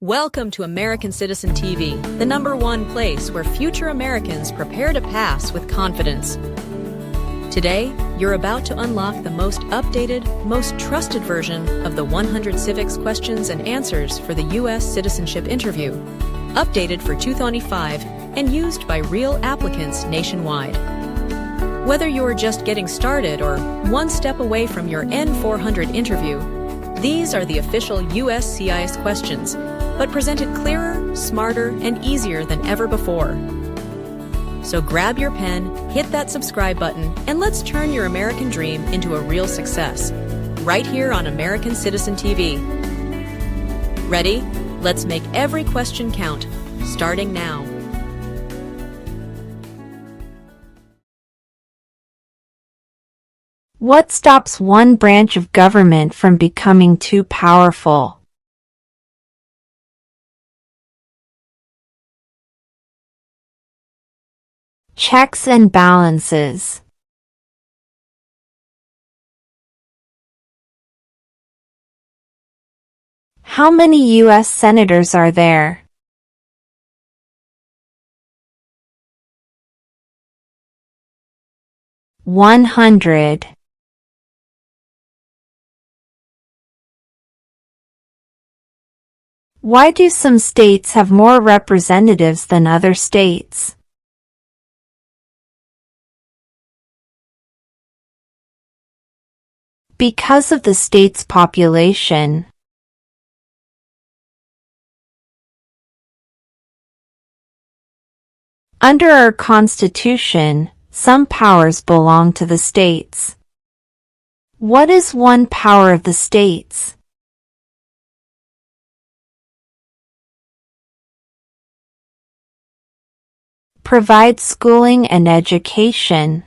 Welcome to American Citizen TV, the #1 place where future Americans prepare to pass with confidence. Today, you're about to unlock the most updated, most trusted version of the 100 Civics questions and answers for the U.S. Citizenship Interview, updated for 2025 and used by real applicants nationwide. Whether you're just getting started or one step away from your N-400 interview, these are the official USCIS questions, but presented clearer, smarter, and easier than ever before. So grab your pen, hit that subscribe button, and let's turn your American dream into a real success, right here on American Citizen TV. Ready? Let's make every question count, starting now. What stops one branch of government from becoming too powerful? Checks and balances. How many U.S. senators are there? (100) Why do some states have more representatives than other states? Because of the state's population. Under our Constitution, some powers belong to the states. What is one power of the states? Provide schooling and education.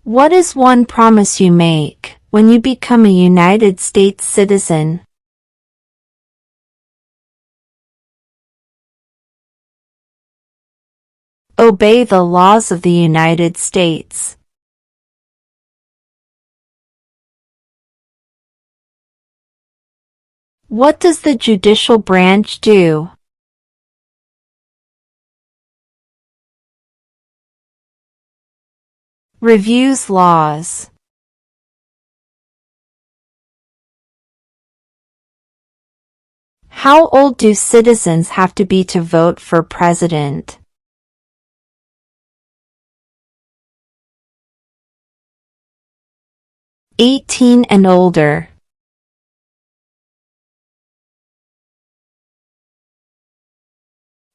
What is one promise you make when you become a United States citizen? Obey the laws of the United States. What does the judicial branch do? Reviews laws. How old do citizens have to be to vote for president? 18 and older.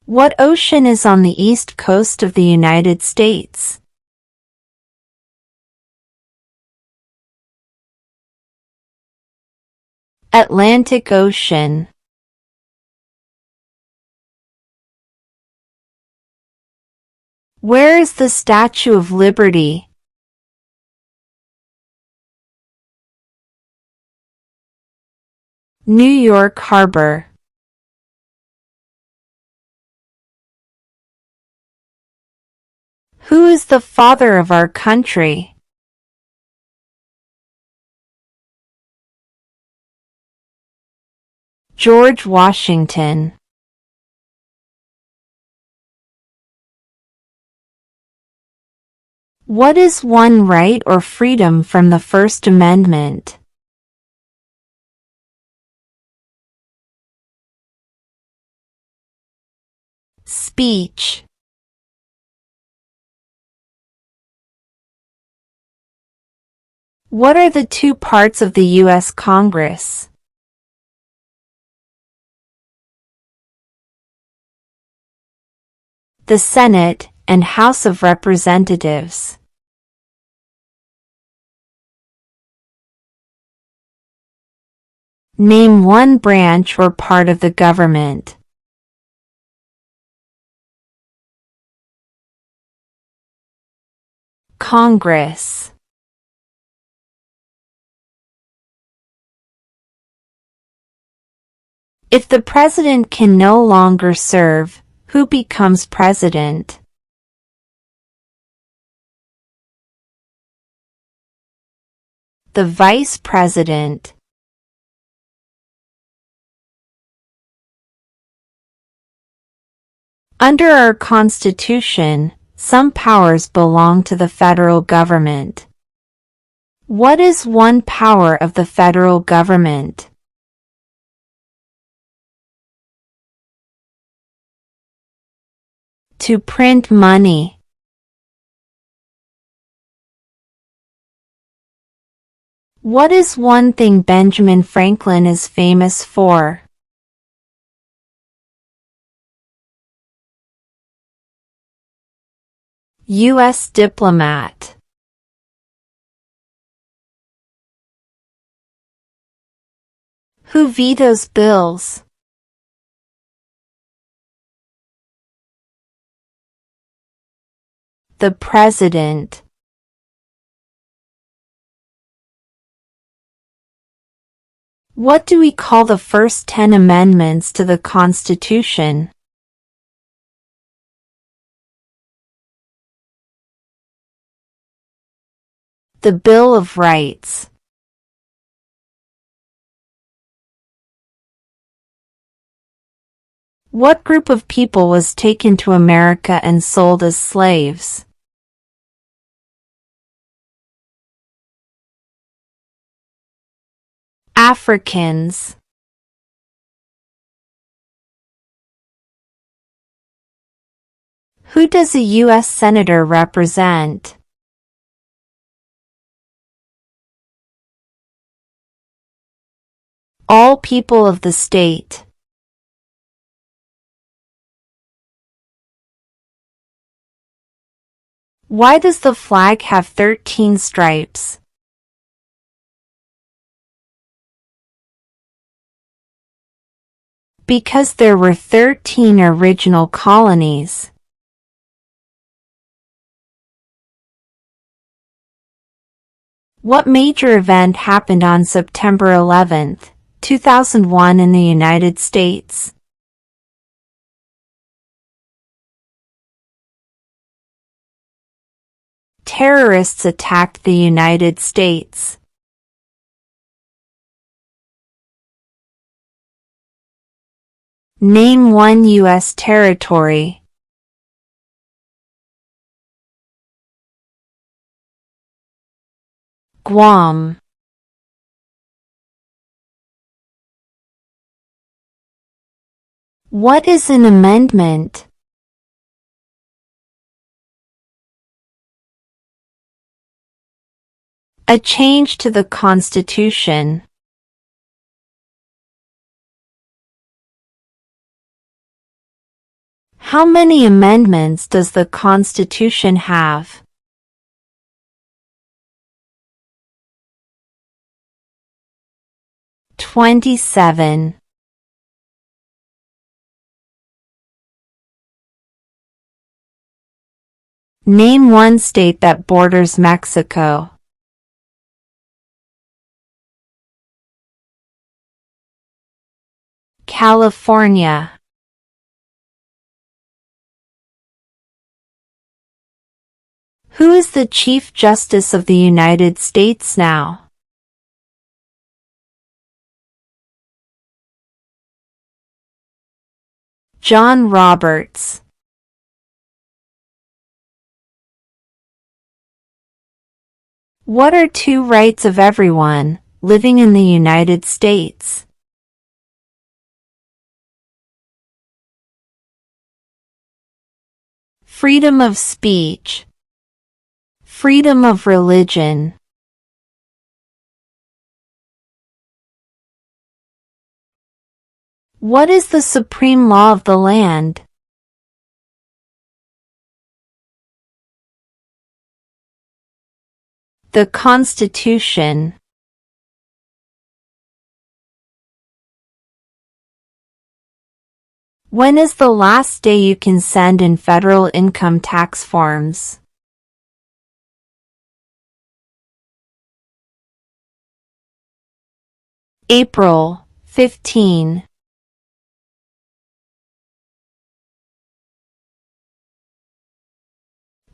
What ocean is on the east coast of the United States? Atlantic Ocean. Where is the Statue of Liberty? New York Harbor. Who is the father of our country? George Washington. What is one right or freedom from the First Amendment? Speech. What are the two parts of the U.S. Congress? The Senate and House of Representatives. Name one branch or part of the government. Congress. If the president can no longer serve, who becomes president? The Vice President. Under our Constitution, some powers belong to the federal government. What is one power of the federal government? To print money. What is one thing Benjamin Franklin is famous for? U.S. diplomat. Who vetoes bills? The President. What do we call the first 10 amendments to the Constitution? The Bill of Rights. What group of people was taken to America and sold as slaves? Africans. Who does a U.S. Senator represent? All people of the state. Why does the flag have 13 stripes? Because there were 13 original colonies. What major event happened on September 11, 2001 in the United States? Terrorists attacked the United States. Name one U.S. territory. Guam. What is an amendment? A change to the Constitution. How many amendments does the Constitution have? 27. Name one state that borders Mexico. California. Who is the Chief Justice of the United States now? John Roberts. What are two rights of everyone living in the United States? Freedom of speech. Freedom of religion. What is the supreme law of the land? The Constitution. When is the last day you can send in federal income tax forms? April 15.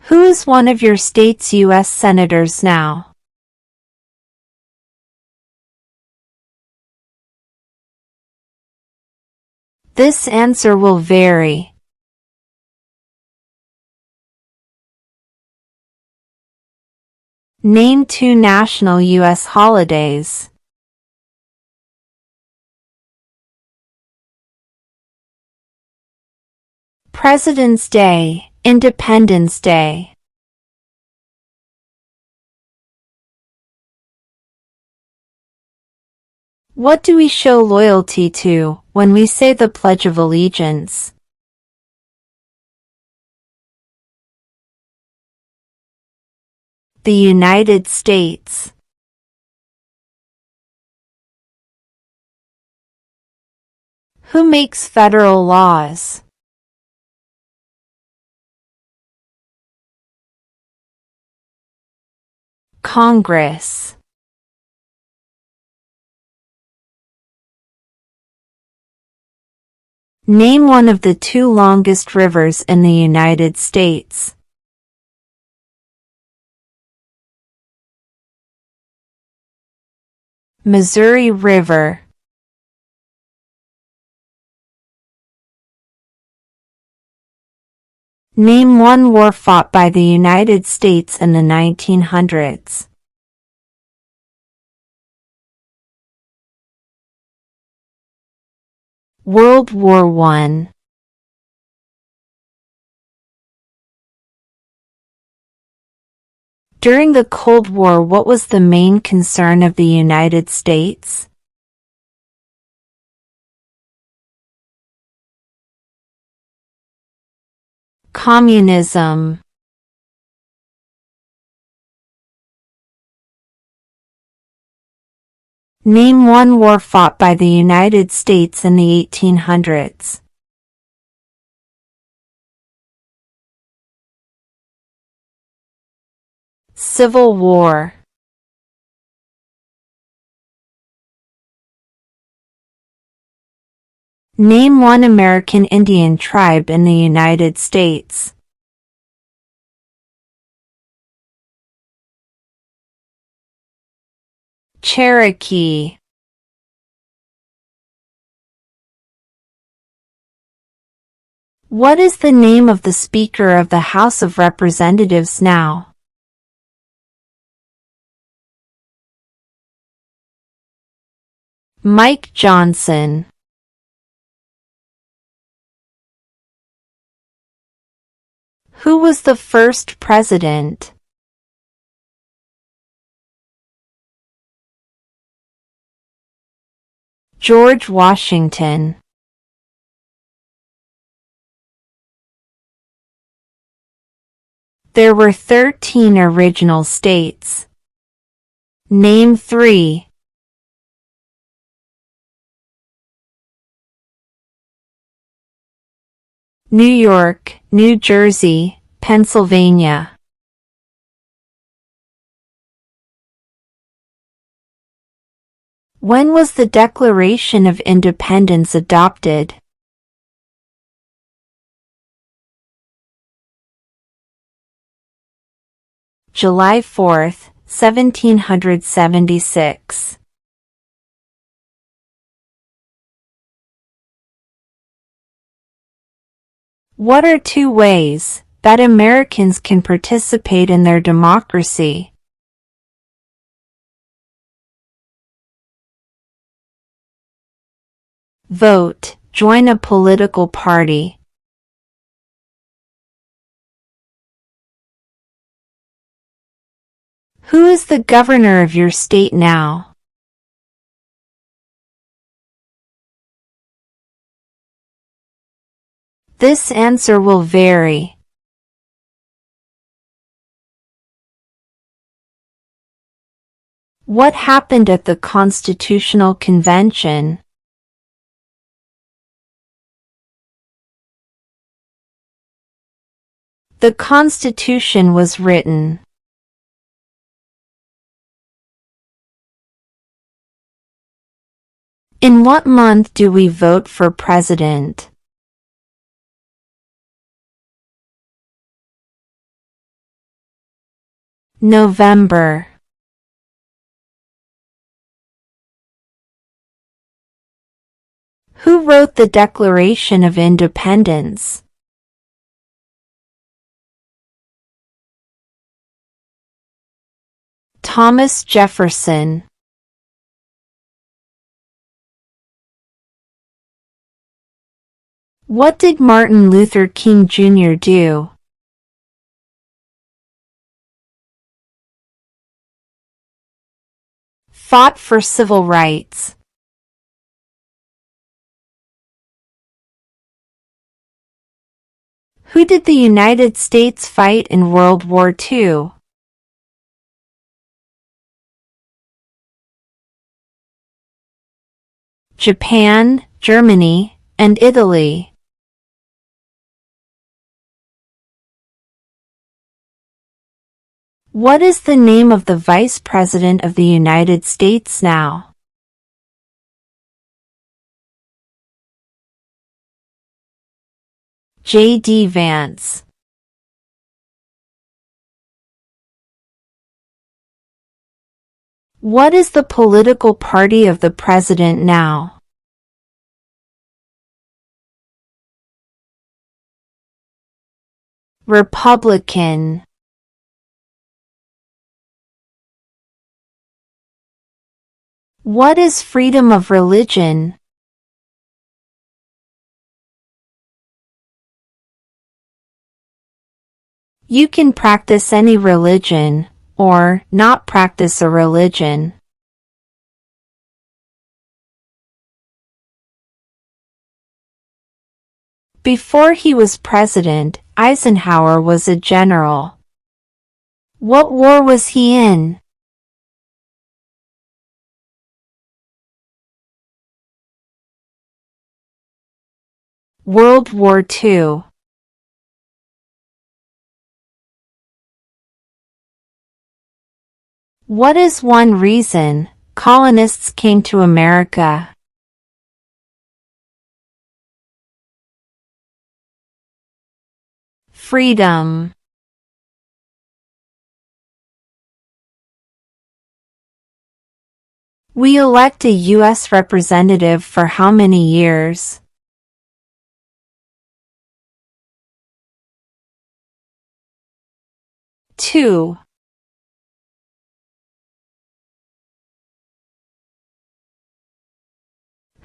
Who is one of your state's U.S. senators now? This answer will vary. Name 2 national U.S. holidays. President's Day, Independence Day. What do we show loyalty to when we say the Pledge of Allegiance? The United States. Who makes federal laws? Congress. Name one of the 2 longest rivers in the United States. Missouri River. Name one war fought by the United States in the 1900s. World War I. During the Cold War, what was the main concern of the United States? Communism. Name one war fought by the United States in the 1800s. Civil War. Name one American Indian tribe in the United States. Cherokee. What is the name of the Speaker of the House of Representatives now? Mike Johnson. Who was the first president? George Washington. There were 13 original states. Name 3. New York, New Jersey, Pennsylvania. When was the Declaration of Independence adopted? July 4, 1776. What are 2 ways that Americans can participate in their democracy? Vote, join a political party. Who is the governor of your state now? This answer will vary. What happened at the Constitutional Convention? The Constitution was written. In what month do we vote for president? November. Who wrote the Declaration of Independence? Thomas Jefferson. What did Martin Luther King Jr. do? Fought for civil rights. Who did the United States fight in World War II? Japan, Germany, and Italy. What is the name of the Vice President of the United States now? J.D. Vance. What is the political party of the president now? Republican. What is freedom of religion? You can practice any religion, or not practice a religion. Before he was president, Eisenhower was a general. What war was he in? World War II. What is one reason colonists came to America? Freedom. We elect a U.S. representative for how many years? Two.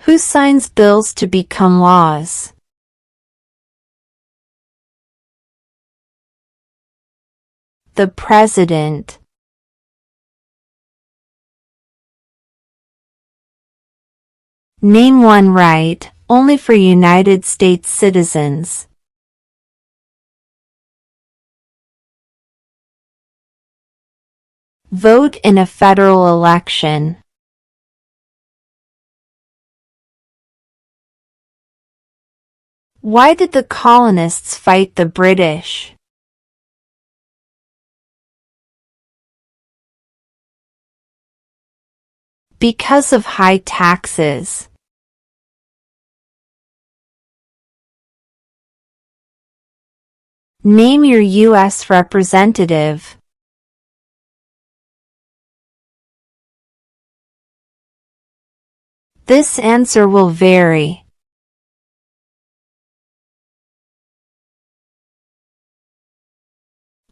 Who signs bills to become laws? The President. Name one right, only for United States citizens. Vote in a federal election. Why did the colonists fight the British? Because of high taxes. Name your U.S. representative. This answer will vary.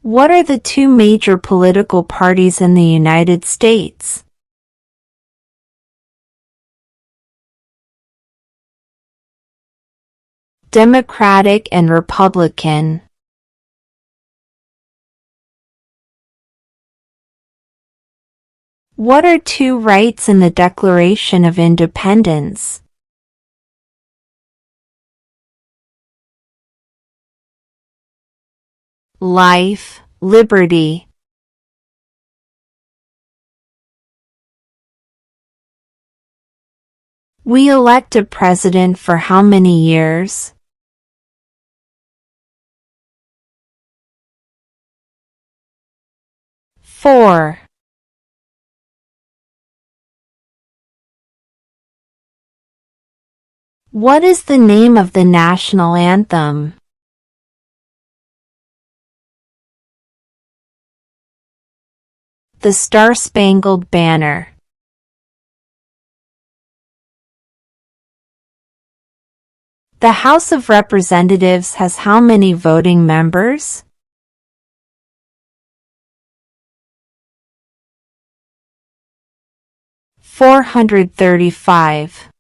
What are the two major political parties in the United States? Democratic and Republican. What are two rights in the Declaration of Independence? Life, liberty. We elect a president for how many years? 4. What is the name of the national anthem? The Star-Spangled Banner. The House of Representatives has how many voting members? (435).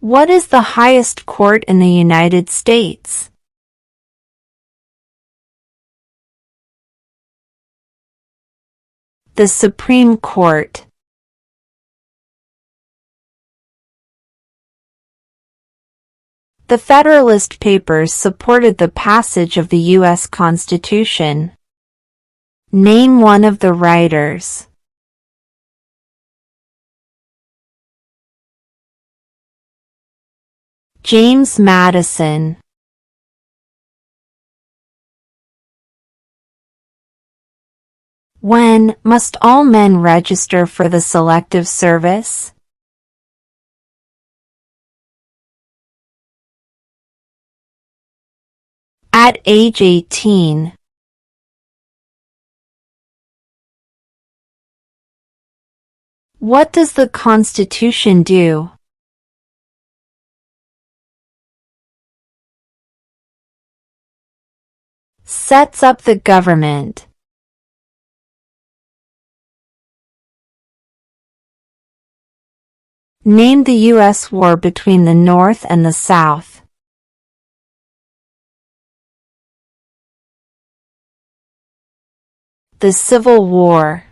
What is the highest court in the United States? The Supreme Court. The Federalist Papers supported the passage of the U.S. Constitution. Name one of the writers. James Madison. When must all men register for the Selective Service? At age 18. What does the Constitution do? Sets up the government. Name the U.S. war between the North and the South. The Civil War.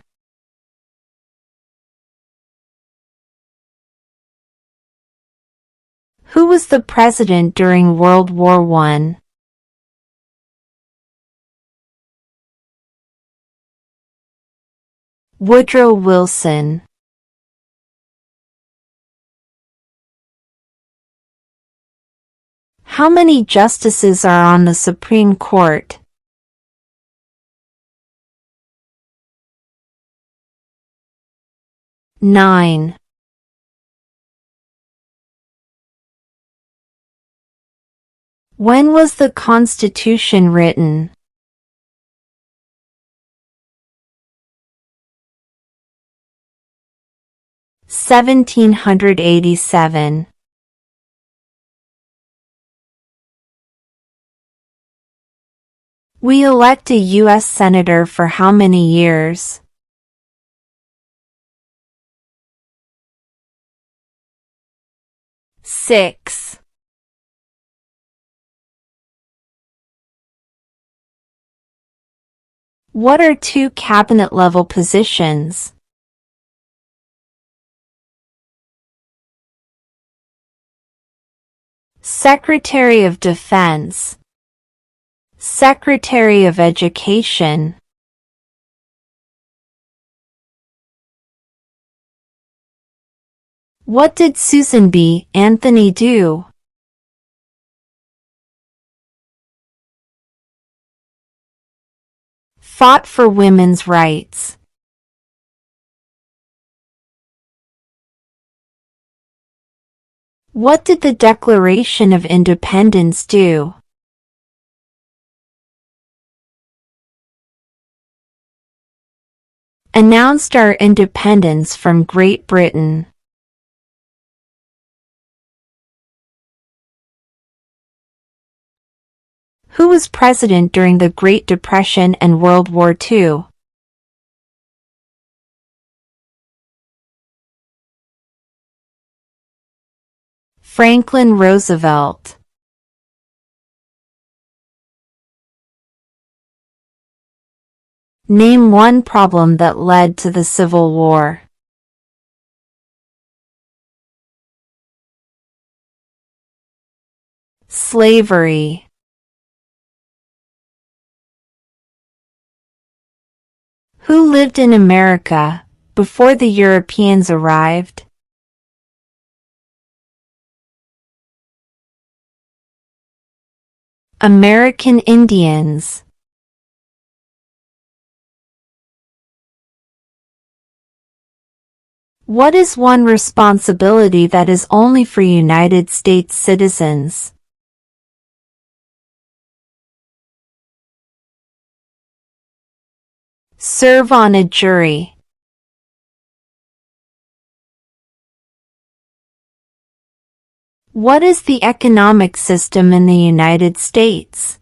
Who was the president during World War I? Woodrow Wilson. How many justices are on the Supreme Court? Nine. When was the Constitution written? (1787). We elect a U.S. Senator for how many years? 6. What are two cabinet-level positions? Secretary of Defense. Secretary of Education. What did Susan B. Anthony do? Fought for women's rights. What did the Declaration of Independence do? Announced our independence from Great Britain. Who was president during the Great Depression and World War II? Franklin Roosevelt. Name one problem that led to the Civil War. Slavery. Who lived in America before the Europeans arrived? American Indians. What is one responsibility that is only for United States citizens? Serve on a jury. What is the economic system in the United States?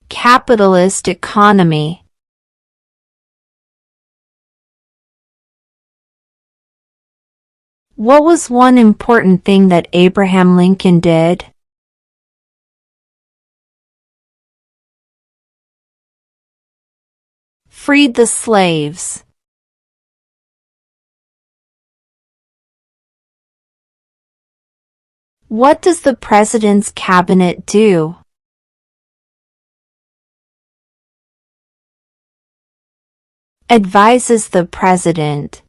Capitalist economy. What was one important thing that Abraham Lincoln did? Freed the slaves. What does the President's cabinet do? Advises the President.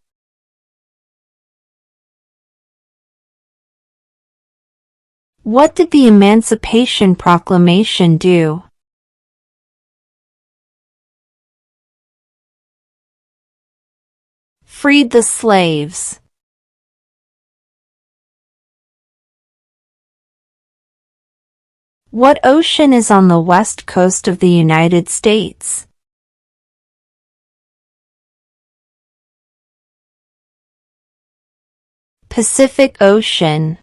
What did the Emancipation Proclamation do? Freed the slaves. What ocean is on the west coast of the United States? Pacific Ocean.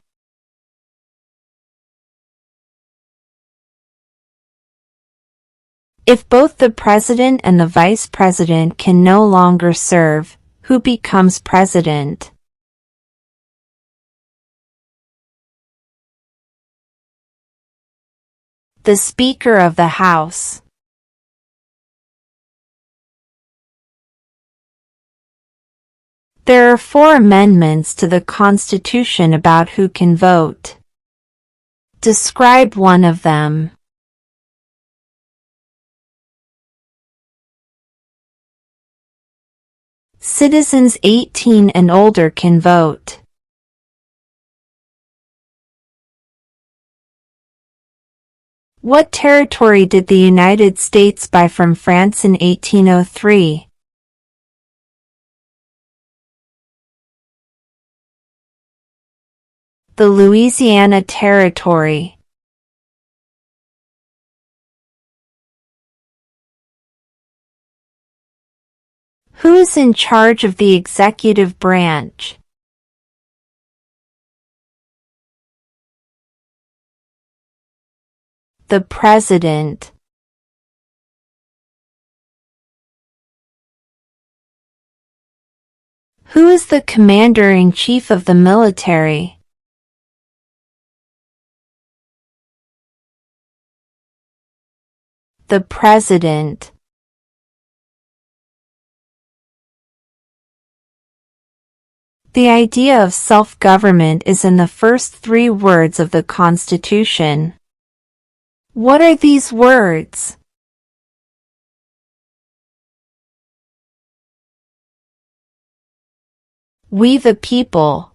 If both the President and the Vice President can no longer serve, who becomes President? The Speaker of the House. There are 4 amendments to the Constitution about who can vote. Describe one of them. Citizens 18 and older can vote. What territory did the United States buy from France in 1803? The Louisiana Territory. Who is in charge of the executive branch? The President. Who is the Commander-in-Chief of the military? The President. The idea of self-government is in the first 3 words of the Constitution. What are these words? We the people.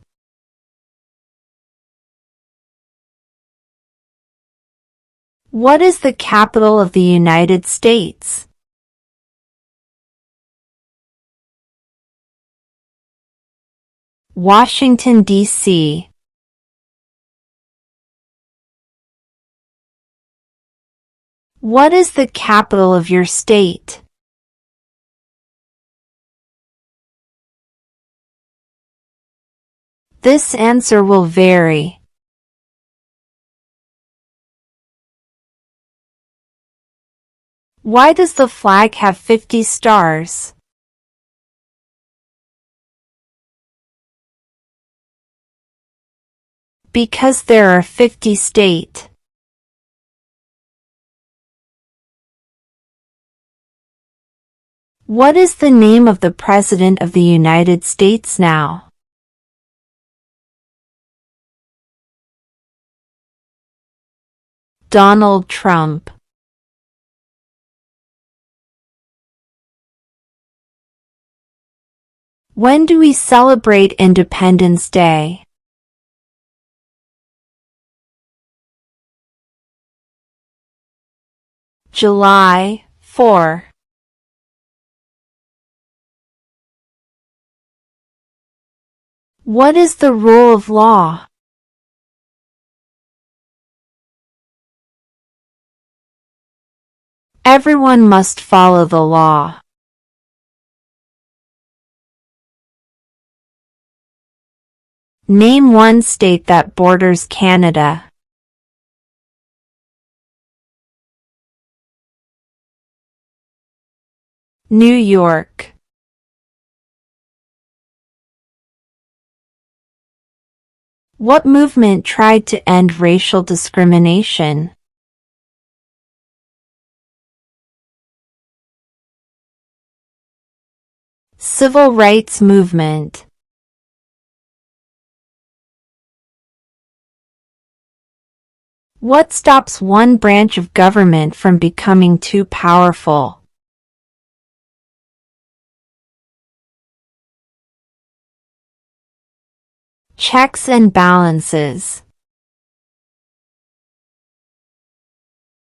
What is the capital of the United States? Washington, D.C. What is the capital of your state? This answer will vary. Why does the flag have 50 stars? Because there are 50 states. What is the name of the President of the United States now? Donald Trump. When do we celebrate Independence Day? July 4. What is the rule of law? Everyone must follow the law. Name one state that borders Canada. New York. What movement tried to end racial discrimination? Civil rights movement. What stops one branch of government from becoming too powerful? Checks and balances.